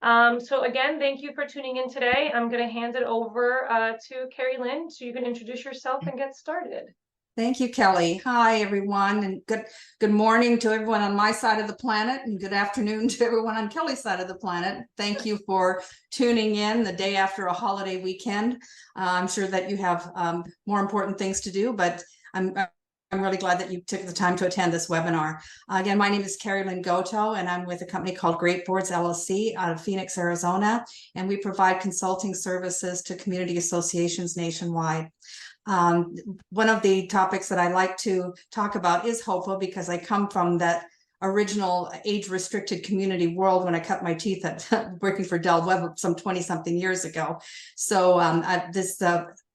So again, thank you for tuning in today. I'm going to hand it over to Carrie Lynn so you can introduce yourself and get started. Thank you, Kelly. Hi, everyone, and good morning to everyone on my side of the planet, and good afternoon to everyone on Kelly's side of the planet. Thank you for tuning in the day after a holiday weekend. I'm sure that you have more important things to do, but I'm really glad that you took the time to attend this webinar. Again, my name is Carrie Lynn Goto, and I'm with a company called Great Boards LLC out of Phoenix, Arizona, and we provide consulting services to community associations nationwide. One of the topics that I like to talk about is HOPA, because I come from that original age-restricted community world when I cut my teeth at working for Del Webb some 20-something years ago. So this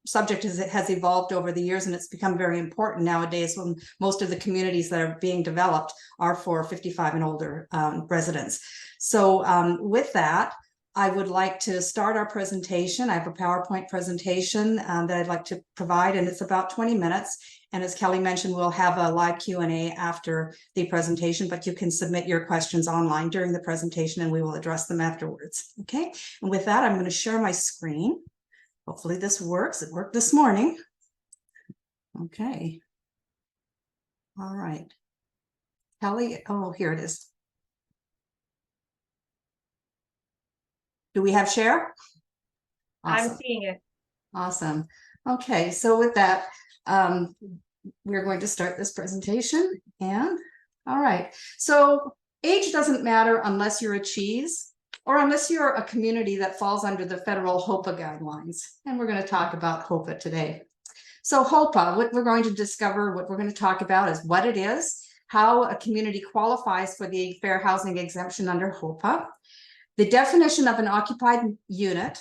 subject has evolved over the years, and it's become very important nowadays when most of the communities that are being developed are for 55 and older residents. So with that, I would like to start our presentation. I have a PowerPoint presentation that I'd like to provide, and it's about 20 minutes. And as Kelly mentioned, we'll have a live Q&A after the presentation, but you can submit your questions online during the presentation and we will address them afterwards. Okay, and with that, I'm going to share my screen. Hopefully this works. It worked this morning. Okay. All right. Kelly, oh, here it is. Do we have share? Awesome. I'm seeing it. Awesome. Okay, so with that, we're going to start this presentation. And all right, so age doesn't matter unless you're a cheese or unless you're a community that falls under the federal HOPA guidelines. And we're going to talk about HOPA today. So HOPA, what we're going to discover, what we're going to talk about is what it is, how a community qualifies for the fair housing exemption under HOPA, the definition of an occupied unit,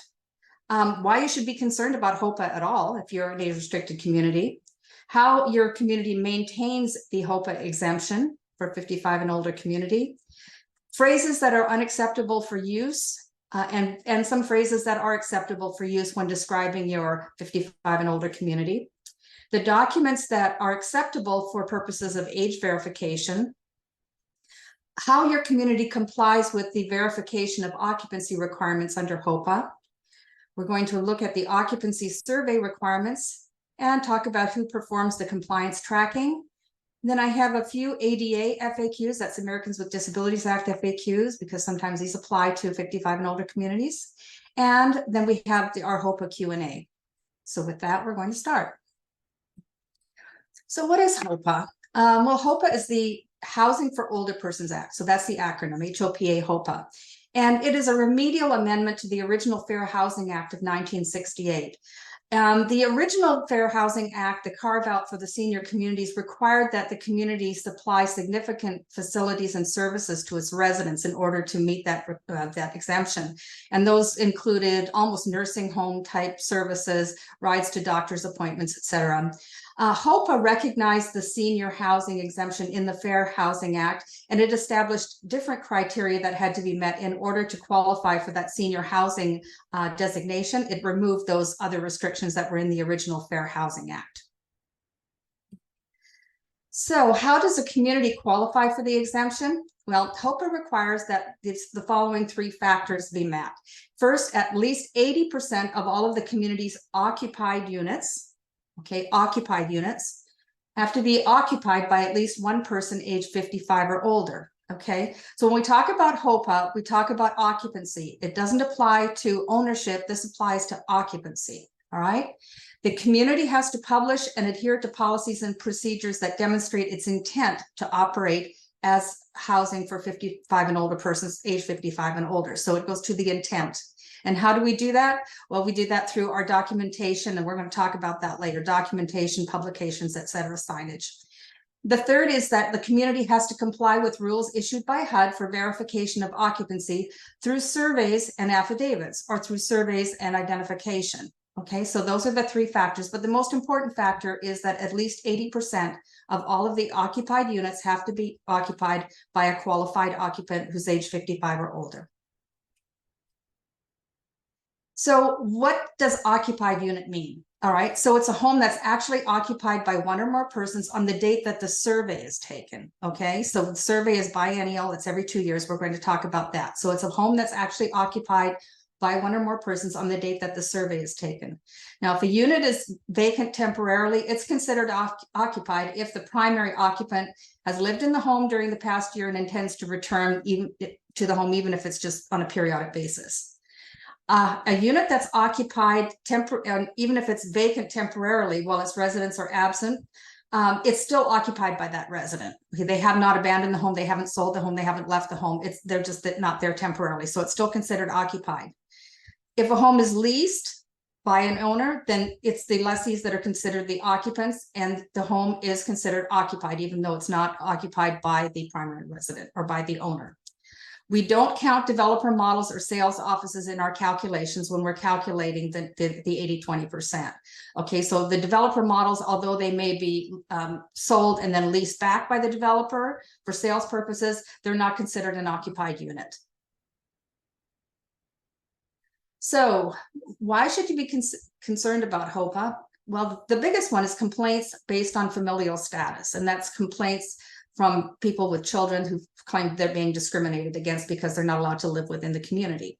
why you should be concerned about HOPA at all if you're an age-restricted community, how your community maintains the HOPA exemption for 55 and older community, phrases that are unacceptable for use, and some phrases that are acceptable for use when describing your 55 and older community, the documents that are acceptable for purposes of age verification, how your community complies with the verification of occupancy requirements under HOPA. We're going to look at the occupancy survey requirements and talk about who performs the compliance tracking. Then I have a few ADA FAQs, that's Americans with Disabilities Act FAQs, because sometimes these apply to 55 and older communities. And then we have our HOPA Q&A. So with that, we're going to start. So what is HOPA? Well, HOPA is the Housing for Older Persons Act. So that's the acronym, HOPA, HOPA. And it is a remedial amendment to the original Fair Housing Act of 1968. The original Fair Housing Act, the carve out for the senior communities, required that the community supply significant facilities and services to its residents in order to meet that exemption. And those included almost nursing home type services, rides to doctor's appointments, etc. HOPA recognized the senior housing exemption in the Fair Housing Act, and it established different criteria that had to be met in order to qualify for that senior housing designation. It removed those other restrictions that were in the original Fair Housing Act. So how does a community qualify for the exemption? Well, HOPA requires that the following three factors be met. First, at least 80% of all of the community's occupied units, occupied units, have to be occupied by at least one person age 55 or older. Okay, so when we talk about HOPA, we talk about occupancy. It doesn't apply to ownership. This applies to occupancy. All right. The community has to publish and adhere to policies and procedures that demonstrate its intent to operate as housing for 55 and older persons, age 55 and older. So it goes to the intent. And how do we do that? Well, we do that through our documentation, and we're going to talk about that later. Documentation, publications, etc., signage. The third is that the community has to comply with rules issued by HUD for verification of occupancy through surveys and affidavits, or through surveys and identification. Okay, so those are the three factors, but the most important factor is that at least 80% of all of the occupied units have to be occupied by a qualified occupant who's age 55 or older. So what does occupied unit mean? All right, so it's a home that's actually occupied by one or more persons on the date that the survey is taken. Okay, so the survey is biennial, it's every 2 years. We're going to talk about that. So it's a home that's actually occupied by one or more persons on the date that the survey is taken. Now, if a unit is vacant temporarily, it's considered occupied if the primary occupant has lived in the home during the past year and intends to return even to the home, even if it's just on a periodic basis. A unit that's occupied even if it's vacant temporarily while its residents are absent, it's still occupied by that resident. Okay, they have not abandoned the home, they haven't sold the home, they haven't left the home. They're just not there temporarily, so it's still considered occupied. If a home is leased by an owner, then it's the lessees that are considered the occupants, and the home is considered occupied, even though it's not occupied by the primary resident or by the owner. We don't count developer models or sales offices in our calculations when we're calculating the 80-20%. Okay, so the developer models, although they may be sold and then leased back by the developer for sales purposes, they're not considered an occupied unit. So why should you be concerned about HOPA? Well, the biggest one is complaints based on familial status, and that's complaints from people with children who claim they're being discriminated against because they're not allowed to live within the community.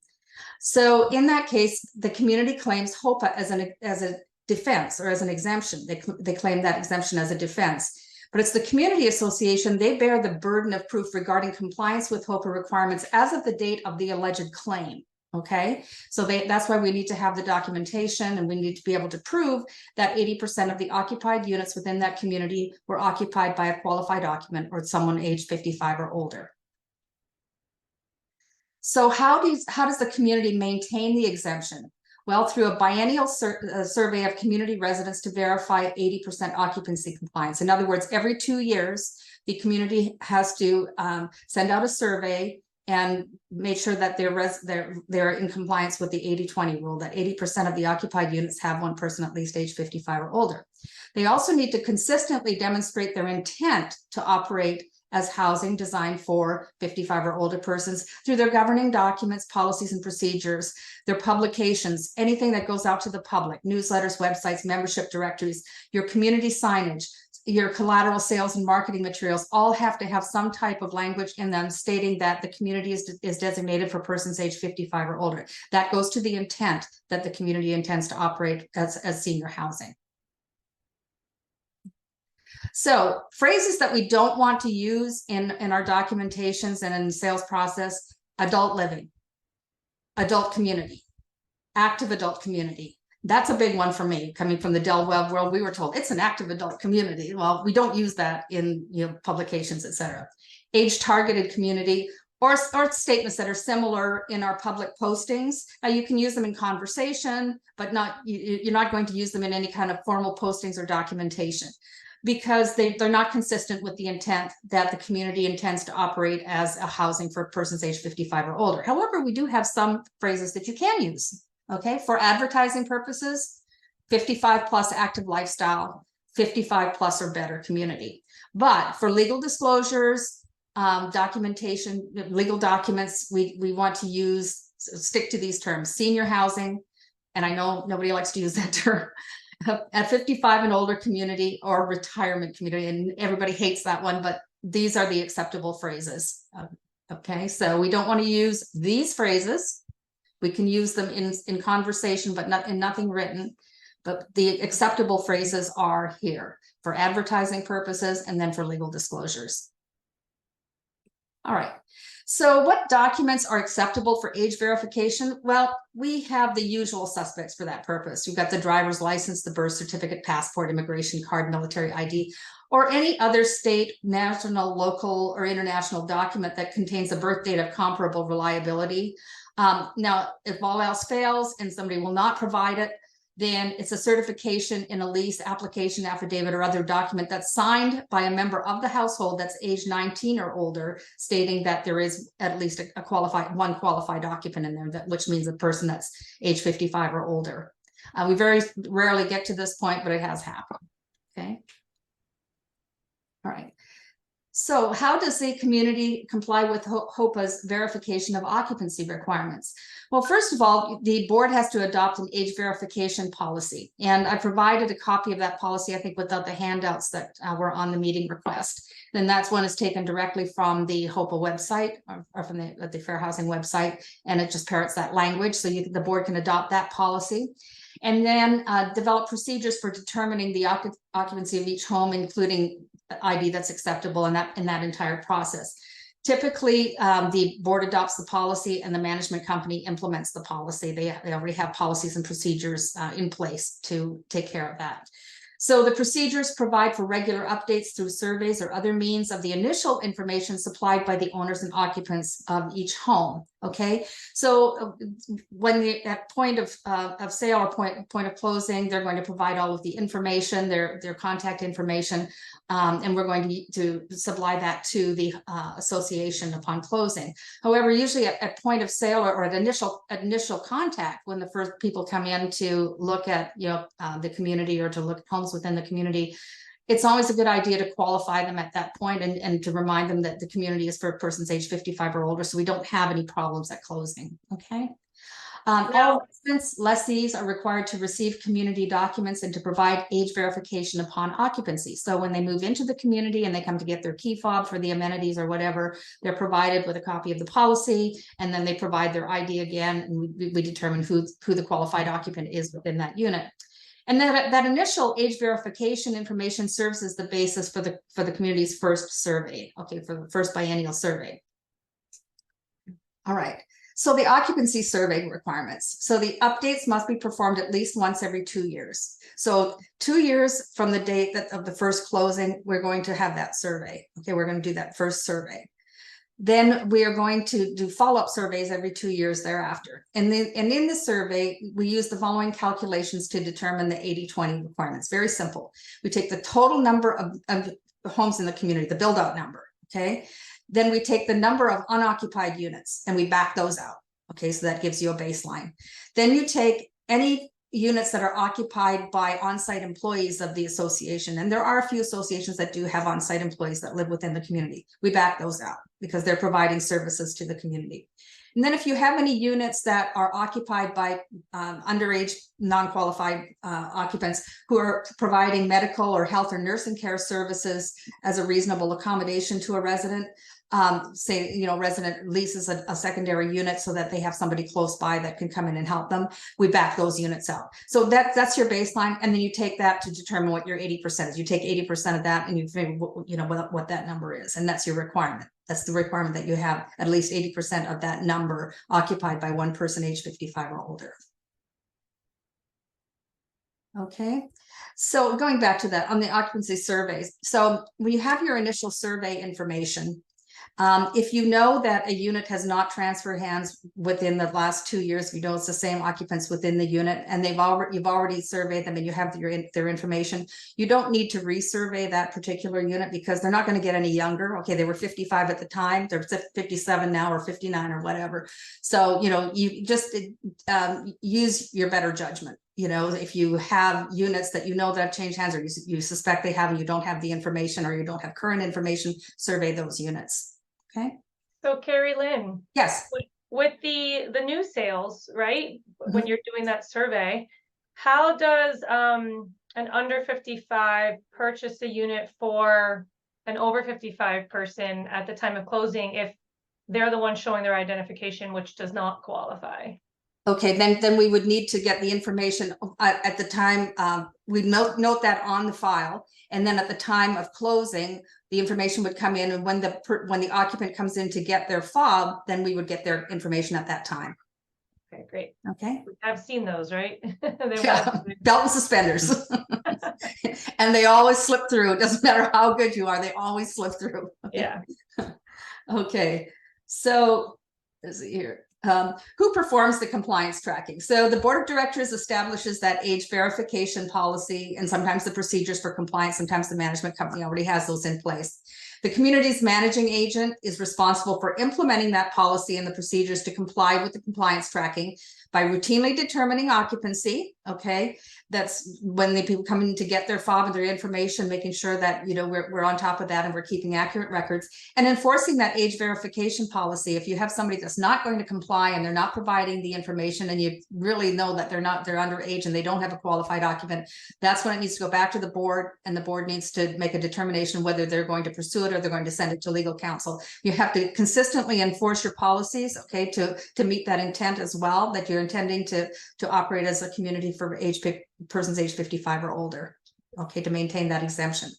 So in that case, the community claims HOPA as a defense or as an exemption. They claim that exemption as a defense. But it's the community association, they bear the burden of proof regarding compliance with HOPA requirements as of the date of the alleged claim. Okay, so that's why we need to have the documentation, and we need to be able to prove that 80% of the occupied units within that community were occupied by a qualified occupant or someone aged 55 or older. So how does the community maintain the exemption? Well, through a biennial survey of community residents to verify 80% occupancy compliance. In other words, every 2 years, the community has to send out a survey and make sure that they're in compliance with the 80-20 rule, that 80% of the occupied units have one person at least age 55 or older. They also need to consistently demonstrate their intent to operate as housing designed for 55 or older persons through their governing documents, policies and procedures, their publications, anything that goes out to the public, newsletters, websites, membership directories, your community signage, your collateral sales and marketing materials all have to have some type of language in them stating that the community is designated for persons age 55 or older. That goes to the intent that the community intends to operate as senior housing. So phrases that we don't want to use in our documentations and in the sales process: adult living, adult community, active adult community. That's a big one for me. Coming from the Del Webb world, we were told it's an active adult community. Well, we don't use that in publications, etc. Age targeted community, or statements that are similar in our public postings. Now, you can use them in conversation, but you're not going to use them in any kind of formal postings or documentation, because they're not consistent with the intent that the community intends to operate as a housing for persons age 55 or older. However, we do have some phrases that you can use. Okay, for advertising purposes, 55 plus active lifestyle, 55 plus or better community. But for legal disclosures, documentation, legal documents, we want to stick to these terms: senior housing, and I know nobody likes to use that term, at 55 and older community, or retirement community, and everybody hates that one, but these are the acceptable phrases. Okay, so we don't want to use these phrases. We can use them in conversation, but not in nothing written. But the acceptable phrases are here for advertising purposes and then for legal disclosures. All right. So what documents are acceptable for age verification? Well, we have the usual suspects for that purpose. You've got the driver's license, the birth certificate, passport, immigration card, military ID, or any other state, national, local, or international document that contains a birth date of comparable reliability. Now, if all else fails and somebody will not provide it, then it's a certification in a lease, application, affidavit, or other document that's signed by a member of the household that's age 19 or older, stating that there is at least one qualified occupant in there, which means a person that's age 55 or older. We very rarely get to this point, but it has happened. Okay. All right. So how does the community comply with HOPA's verification of occupancy requirements? Well, first of all, the board has to adopt an age verification policy. And I provided a copy of that policy, I think, without the handouts that were on the meeting request. Then that's one is taken directly from the HOPA website or from the Fair Housing website. And it just parrots that language. So the board can adopt that policy. And then develop procedures for determining the occupancy of each home, including ID that's acceptable in that entire process. Typically, the board adopts the policy and the management company implements the policy. They already have policies and procedures in place to take care of that. So the procedures provide for regular updates through surveys or other means of the initial information supplied by the owners and occupants of each home. Okay, so when at point of sale or point of closing, they're going to provide all of the information, their contact information, and we're going to supply that to the association upon closing. However, usually at point of sale or at initial contact, when the first people come in to look at the community or to look at homes within the community, it's always a good idea to qualify them at that point and to remind them that the community is for persons age 55 or older, so we don't have any problems at closing. Okay. All residents, lessees are required to receive community documents and to provide age verification upon occupancy. So when they move into the community and they come to get their key fob for the amenities or whatever, they're provided with a copy of the policy, and then they provide their ID again, and we determine who the qualified occupant is within that unit. And then that initial age verification information serves as the basis for the community's first survey, okay, for the first biennial survey. All right. So the occupancy survey requirements. So the updates must be performed at least once every 2 years. So 2 years from the date of the first closing, we're going to have that survey. Okay, we're going to do that first survey. Then we are going to do follow-up surveys every 2 years thereafter. And in the survey, we use the following calculations to determine the 80-20 requirements. Very simple. We take the total number of homes in the community, the build-out number, okay? Then we take the number of unoccupied units and we back those out. Okay, so that gives you a baseline. Then you take any units that are occupied by on-site employees of the association. And there are a few associations that do have on-site employees that live within the community. We back those out because they're providing services to the community. And then if you have any units that are occupied by underage non-qualified occupants who are providing medical or health or nursing care services as a reasonable accommodation to a resident, say, resident leases a secondary unit so that they have somebody close by that can come in and help them, we back those units out. So that's your baseline. And then you take that to determine what your 80% is. You take 80% of that and you figure, what that number is. And that's your requirement. That's the requirement, that you have at least 80% of that number occupied by one person age 55 or older. Okay, so going back to that on the occupancy surveys. So when you have your initial survey information, if you know that a unit has not transferred hands within the last 2 years, you know it's the same occupants within the unit, and you've already surveyed them and you have their information, you don't need to resurvey that particular unit because they're not going to get any younger. Okay, they were 55 at the time, they're 57 now or 59 or whatever. So you just use your better judgment. If you have units that that have changed hands, or you suspect they have and you don't have the information, or you don't have current information, survey those units. Okay. So Carrie Lynn. Yes. With the new sales, right? Mm-hmm. When you're doing that survey, how does an under 55 purchase a unit for an over 55 person at the time of closing if they're the one showing their identification, which does not qualify? Okay, then we would need to get the information at the time. We'd note that on the file, and then at the time of closing, the information would come in, and when the occupant comes in to get their fob, then we would get their information at that time. Okay, great. Okay, I've seen those, right? Yeah, belt and suspenders, and they always slip through. It doesn't matter how good you are; they always slip through. Yeah. Okay, so is it here? Who performs the compliance tracking? So the board of directors establishes that age verification policy, and sometimes the procedures for compliance. Sometimes the management company already has those in place. The community's managing agent is responsible for implementing that policy and the procedures to comply with the compliance tracking by routinely determining occupancy, Okay, that's when the people come in to get their fob and their information, making sure that, you know, we're on top of that and we're keeping accurate records and enforcing that age verification policy. If you have somebody that's not going to comply and they're not providing the information, and you really know that they're underage and they don't have a qualified occupant, that's when it needs to go back to the board, and the board needs to make a determination whether they're going to pursue it or they're going to send it to legal counsel. You have to consistently enforce your policies, okay, to meet that intent as well, that you're intending to operate as a community for persons age 55 or older, okay, to maintain that exemption.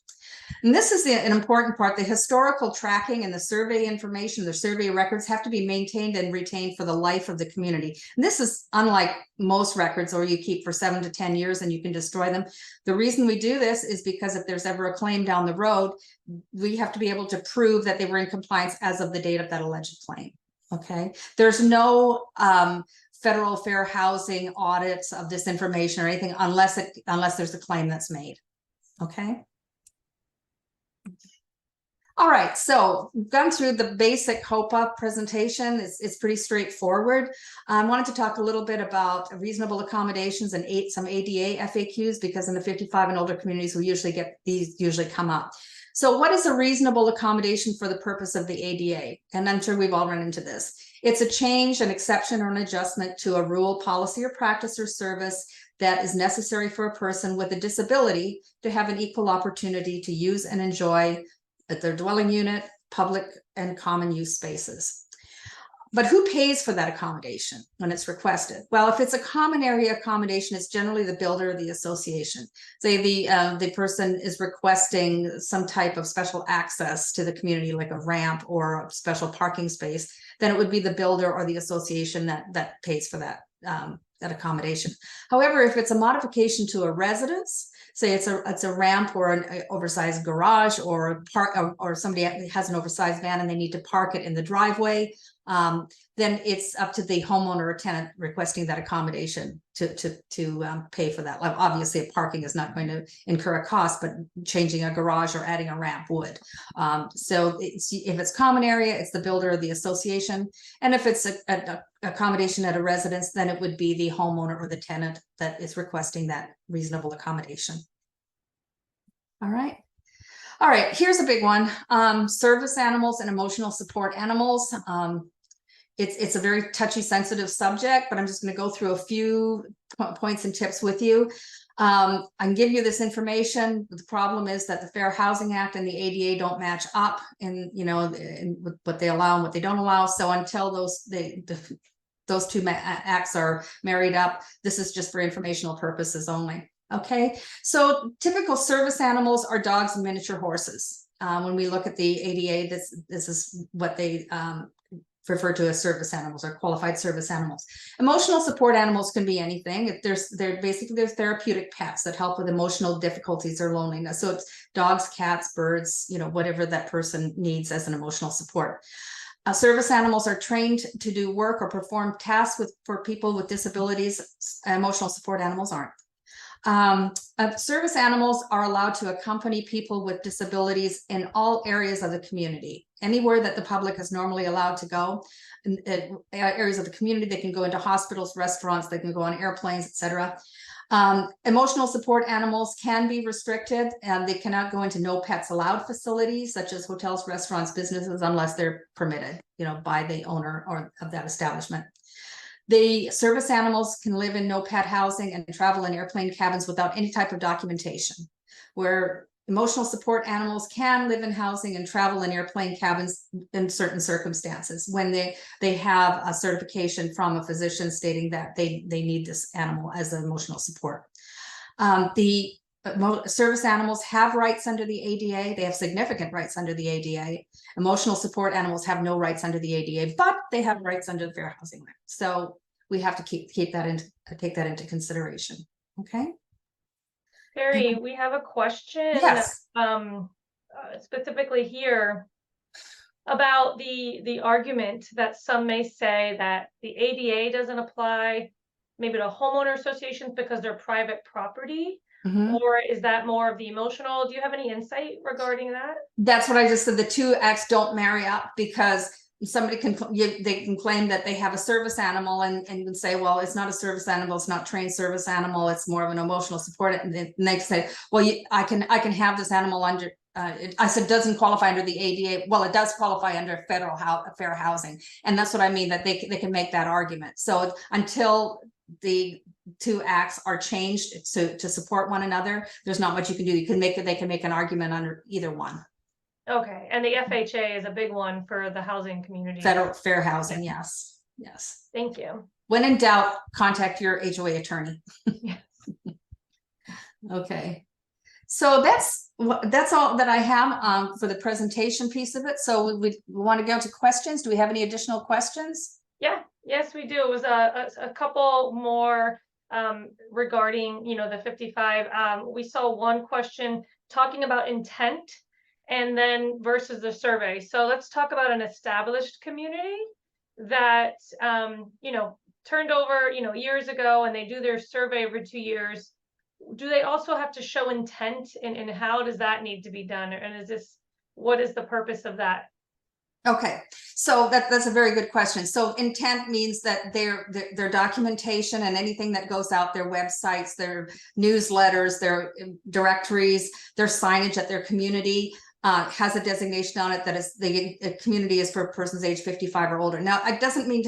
And this is an important part. The historical tracking and the survey information, the survey records have to be maintained and retained for the life of the community. And this is unlike most records, or you keep for 7 to 10 years and you can destroy them. The reason we do this is because if there's ever a claim down the road, we have to be able to prove that they were in compliance as of the date of that alleged claim. Okay, there's no federal fair housing audits of this information or anything unless there's a claim that's made. Okay. All right, so we've gone through the basic HOPA presentation. It's pretty straightforward. I wanted to talk a little bit about reasonable accommodations and some ADA FAQs, because in the 55 and older communities, we usually get these come up. So what is a reasonable accommodation for the purpose of the ADA? And I'm sure we've all run into this. It's a change, an exception, or an adjustment to a rule, policy, or practice or service that is necessary for a person with a disability to have an equal opportunity to use and enjoy at their dwelling unit, public and common use spaces. But who pays for that accommodation when it's requested? Well, if it's a common area accommodation, it's generally the builder or the association. Say the person is requesting some type of special access to the community, like a ramp or a special parking space, then it would be the builder or the association that pays for that accommodation. However, if it's a modification to a residence, say it's a ramp or an oversized garage or a park, or somebody has an oversized van and they need to park it in the driveway, then it's up to the homeowner or tenant requesting that accommodation to pay for that. Like, obviously, parking is not going to incur a cost, but changing a garage or adding a ramp would. So if it's common area, it's the builder or the association, and if it's a accommodation at a residence, then it would be the homeowner or the tenant that is requesting that reasonable accommodation. All right. All right, here's a big one. Service animals and emotional support animals. It's a very touchy, sensitive subject, but I'm just going to go through a few points and tips with you. I can give you this information. The problem is that the Fair Housing Act and the ADA don't match up in, you know, in what they allow and what they don't allow. So until those two acts are married up, this is just for informational purposes only. Okay, so typical service animals are dogs and miniature horses. When we look at the ADA, this is what they refer to as service animals or qualified service animals. Emotional support animals can be anything. They're basically therapeutic pets that help with emotional difficulties or loneliness. So it's dogs, cats, birds, you know, whatever that person needs as an emotional support. Service animals are trained to do work or perform tasks for people with disabilities. Emotional support animals aren't. Service animals are allowed to accompany people with disabilities in all areas of the community. Anywhere that the public is normally allowed to go, in areas of the community, they can go into hospitals, restaurants, they can go on airplanes, etc. Emotional support animals can be restricted, and they cannot go into no pets allowed facilities such as hotels, restaurants, businesses, unless they're permitted, you know, by the owner or of that establishment. The service animals can live in no pet housing and travel in airplane cabins without any type of documentation, where emotional support animals can live in housing and travel in airplane cabins in certain circumstances when they have a certification from a physician stating that they need this animal as an emotional support. The service animals have rights under the ADA. They have significant rights under the ADA. Emotional support animals have no rights under the ADA, but they have rights under the Fair Housing Act. So we have to take that into consideration. Okay. Barry, we have a question. Yes. Specifically here about the argument that some may say that the ADA doesn't apply maybe to homeowner associations because they're private property. Or is that more of the emotional? Do you have any insight regarding that? That's what I just said. The two acts don't marry up because somebody can, they can claim that they have a service animal and can say, well, it's not a service animal, it's not trained service animal, it's more of an emotional support. And they say, well, I can have this animal under, I said, doesn't qualify under the ADA. Well, it does qualify under fair housing. And that's what I mean, that they can make that argument. So until the two acts are changed to support one another, there's not much you can do. They can make an argument under either one. Okay, and the FHA is a big one for the housing community. Fair housing, yes. Yes. Thank you. When in doubt, contact your HOA attorney. Yes. Okay. So that's all that I have for the presentation piece of it. So we want to go to questions. Do we have any additional questions? Yeah, yes, we do. It was a couple more regarding, the 55. We saw one question talking about intent and then versus the survey. So let's talk about an established community that, turned over, years ago, and they do their survey every 2 years. Do they also have to show intent, and how does that need to be done? And what is the purpose of that? Okay, so that's a very good question. So intent means that their documentation and anything that goes out, their websites, their newsletters, their directories, their signage at their community has a designation on it that is the community is for persons age 55 or older. Now, it doesn't mean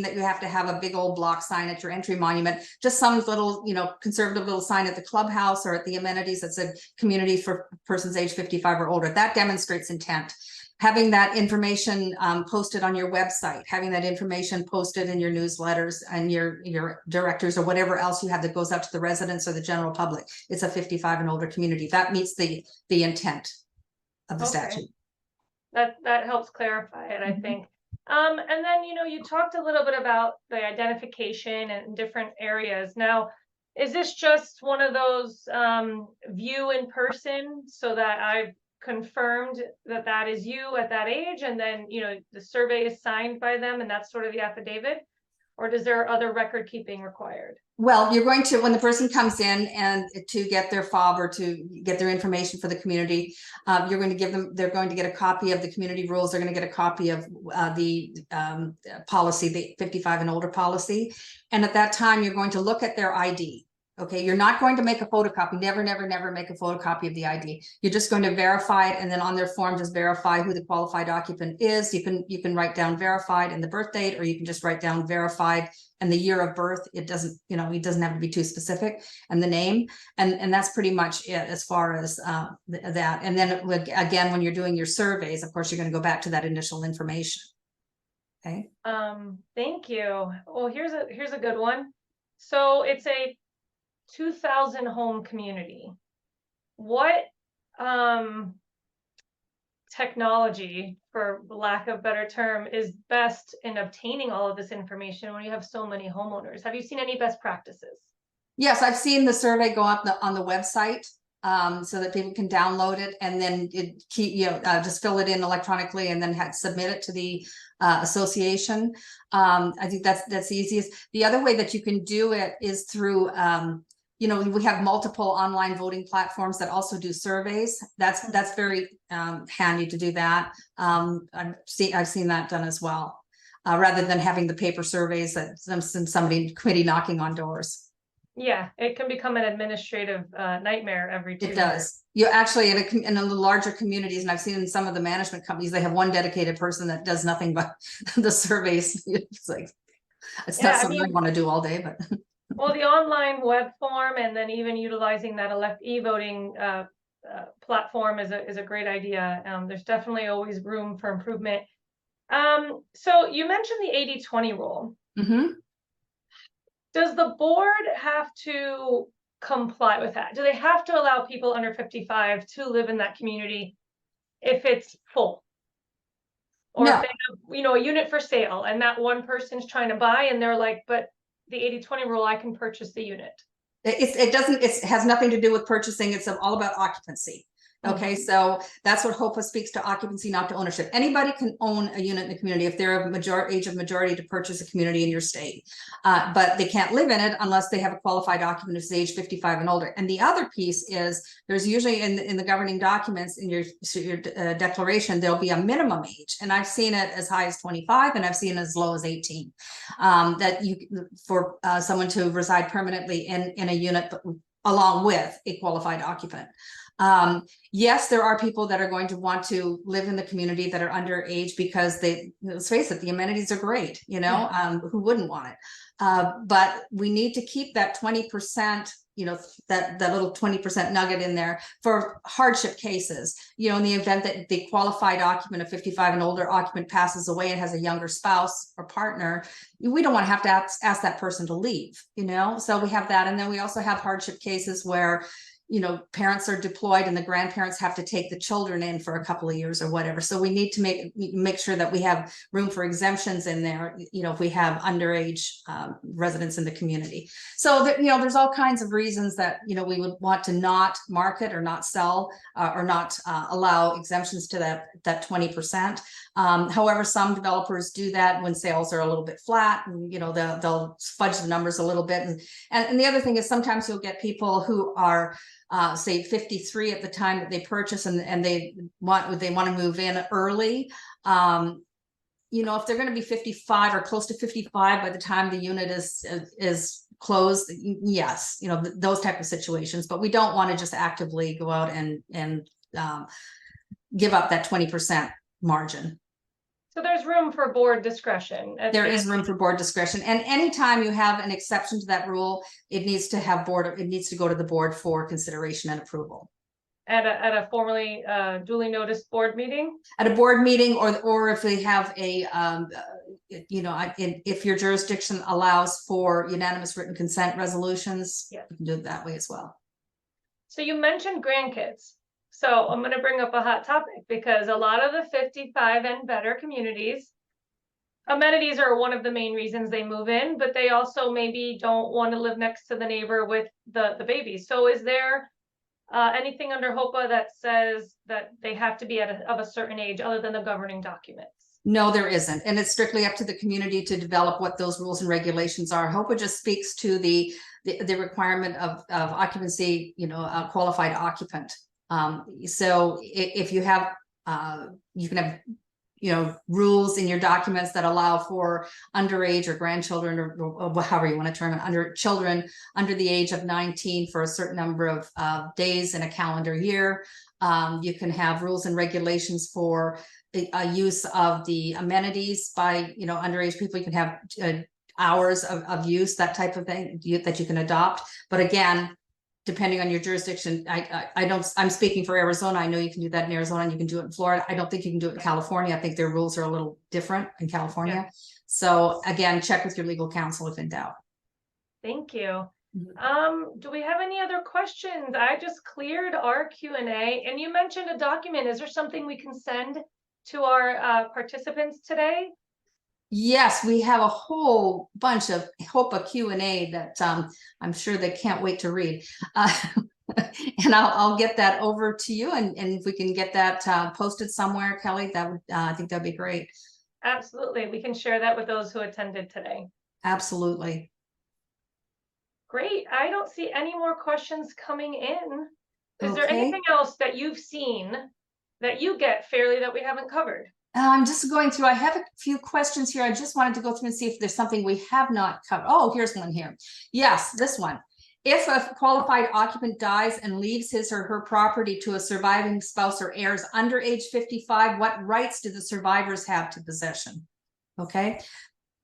that you have to have a big old block sign at your entry monument, just some little, conservative little sign at the clubhouse or at the amenities that said community for persons age 55 or older. That demonstrates intent. Having that information posted on your website, having that information posted in your newsletters and your directories or whatever else you have that goes out to the residents or the general public. It's a 55 and older community. That meets the intent of the statute. That helps clarify it, I think. And then, you talked a little bit about the identification and different areas. Now, is this just one of those view in person so that I've confirmed that is you at that age, and then the survey is signed by them, and that's sort of the affidavit, or does there other record keeping required? Well, you're going to, when the person comes in and to get their fob or to get their information for the community, you're going to give them, they're going to get a copy of the community rules. They're going to get a copy of the policy, the 55 and older policy. And at that time, you're going to look at their ID. Okay, you're not going to make a photocopy. Never make a photocopy of the ID. You're just going to verify it, and then on their form, just verify who the qualified occupant is. You can write down verified and the birth date, or you can just write down verified and the year of birth. It doesn't, it doesn't have to be too specific, and the name, and that's pretty much it as far as that. And then again, when you're doing your surveys, of course, you're going to go back to that initial information. Okay. Thank you. Well, here's a good one. So it's a 2,000 home community. What technology, for lack of a better term, is best in obtaining all of this information when you have so many homeowners? Have you seen any best practices? Yes, I've seen the survey go up on the website so that people can download it, and then just fill it in electronically and then submit it to the association. I think that's the easiest. The other way that you can do it is through we have multiple online voting platforms that also do surveys. That's very handy to do that. I've seen that done as well, rather than having the paper surveys that somebody committee knocking on doors. Yeah, it can become an administrative nightmare every 2 years. It does. You actually in the larger communities, and I've seen in some of the management companies, they have one dedicated person that does nothing but the surveys. It's like, it's not something I want to do all day, but. Well, the online web form, and then even utilizing that e-voting platform is a great idea. There's definitely always room for improvement. So you mentioned the 80-20 rule. Mm-hmm. Does the board have to comply with that? Do they have to allow people under 55 to live in that community if it's full? Or No. if they have, a unit for sale, and that one person's trying to buy, and they're like, but the 80-20 rule, I can purchase the unit. It has nothing to do with purchasing. It's all about occupancy. Okay, so that's what HOPA speaks to, occupancy, not to ownership. Anybody can own a unit in the community if they're of age of majority to purchase a community in your state. But they can't live in it unless they have a qualified occupant who's age 55 and older. And the other piece is there's usually in the governing documents in your declaration, there'll be a minimum age. And I've seen it as high as 25 and I've seen it as low as 18. That you for someone to reside permanently in a unit along with a qualified occupant. Yes, there are people that are going to want to live in the community that are underage because let's face it, the amenities are great, you know, who wouldn't want it? But we need to keep that 20%, you know, that little 20% nugget in there for hardship cases, you know, in the event that the qualified occupant of 55 and older occupant passes away and has a younger spouse or partner, we don't want to have to ask that person to leave, you know, so we have that. And then we also have hardship cases where, you know, parents are deployed and the grandparents have to take the children in for a couple of years or whatever. So we need to make sure that we have room for exemptions in there, you know, if we have underage residents in the community. So that, you know, there's all kinds of reasons that, you know, we would want to not market or not sell or not allow exemptions to that 20%. However, some developers do that when sales are a little bit flat, and you know, they'll fudge the numbers a little bit. And the other thing is sometimes you'll get people who are say 53 at the time that they purchase and they want to move in early. You know, if they're going to be 55 or close to 55 by the time the unit is closed, yes, you know, those type of situations. But we don't want to just actively go out and give up that 20% margin. So there's room for board discretion. There is room for board discretion. And anytime you have an exception to that rule, it needs to go to the board for consideration and approval. At a formally duly noticed board meeting? At a board meeting, or if they have a, you know, if your jurisdiction allows for unanimous written consent resolutions, you can do it that way as well. So you mentioned grandkids. So I'm going to bring up a hot topic because a lot of the 55 and better communities, amenities are one of the main reasons they move in, but they also maybe don't want to live next to the neighbor with the babies. So is there anything under HOPA that says that they have to be of a certain age other than the governing documents? No, there isn't. And it's strictly up to the community to develop what those rules and regulations are. HOPA just speaks to the requirement of occupancy, you know, a qualified occupant. So if you have, you can have, you know, rules in your documents that allow for underage or grandchildren or however you want to term it, children under the age of 19 for a certain number of days in a calendar year. You can have rules and regulations for use of the amenities by, you know, underage people. You can have hours of use, that type of thing that you can adopt. But again, depending on your jurisdiction, I'm speaking for Arizona. I know you can do that in Arizona and you can do it in Florida. I don't think you can do it in California. I think their rules are a little different in California. So again, check with your legal counsel if in doubt. Thank you. Do we have any other questions? I just cleared our Q&A and you mentioned a document. Is there something we can send to our participants today? Yes, we have a whole bunch of HOPA Q&A that I'm sure they can't wait to read. And I'll get that over to you. And if we can get that posted somewhere, Kelly, that would I think that'd be great. Absolutely. We can share that with those who attended today. Absolutely. Great. I don't see any more questions coming in. Is there anything else that you've seen that you get fairly that we haven't covered? I'm just going through. I have a few questions here. I just wanted to go through and see if there's something we have not covered. Oh, here's one here. Yes, this one. If a qualified occupant dies and leaves his or her property to a surviving spouse or heirs under age 55, what rights do the survivors have to possession? Okay,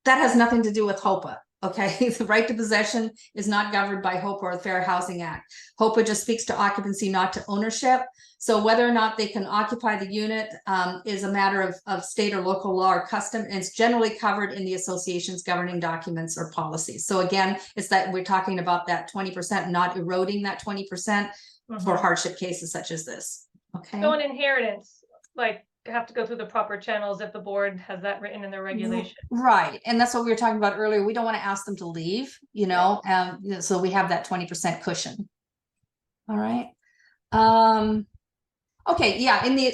that has nothing to do with HOPA. Okay, the right to possession is not governed by HOPA or the Fair Housing Act. HOPA just speaks to occupancy, not to ownership. So whether or not they can occupy the unit is a matter of state or local law or custom, and it's generally covered in the association's governing documents or policies. So again, it's that we're talking about that 20%, not eroding that 20% for hardship cases such as this. Okay. So an inheritance, like, have to go through the proper channels if the board has that written in their regulation. Right. And that's what we were talking about earlier. We don't want to ask them to leave, you know, so we have that 20% cushion. All right. Okay, yeah, in the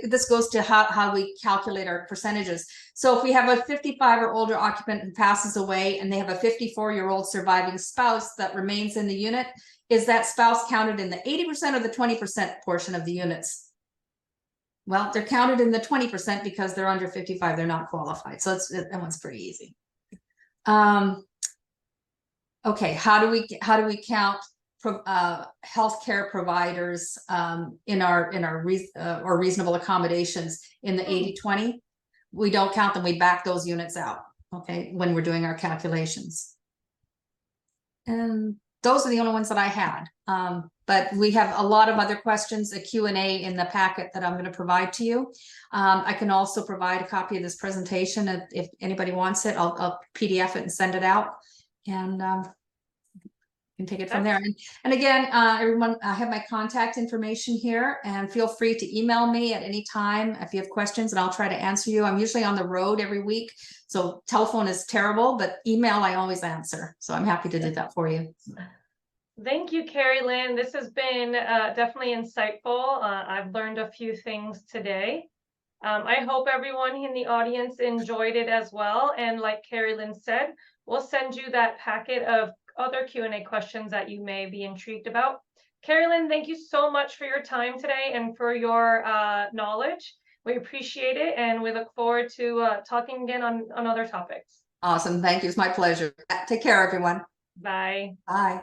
this goes to how we calculate our percentages. So if we have a 55 or older occupant who passes away and they have a 54-year-old surviving spouse that remains in the unit, is that spouse counted in the 80% or the 20% portion of the units? Well, they're counted in the 20% because they're under 55, they're not qualified. So that one's pretty easy. Okay, how do we count healthcare providers in our reasonable accommodations in the 80-20? We don't count them, we back those units out, okay, when we're doing our calculations. And those are the only ones that I had. But we have a lot of other questions, a Q&A in the packet that I'm going to provide to you. I can also provide a copy of this presentation if anybody wants it. I'll PDF it and send it out. And can take it from there. And again, everyone, I have my contact information here, and feel free to email me at any time if you have questions, and I'll try to answer you. I'm usually on the road every week, so telephone is terrible, but email I always answer. So I'm happy to do that for you. Thank you, Carrie Lynn. This has been definitely insightful. I've learned a few things today. I hope everyone in the audience enjoyed it as well. And like Carrie Lynn said, we'll send you that packet of other Q&A questions that you may be intrigued about. Carrie Lynn, thank you so much for your time today and for your knowledge. We appreciate it, and we look forward to talking again on other topics. Awesome. Thank you. It's my pleasure. Take care, everyone. Bye. Bye.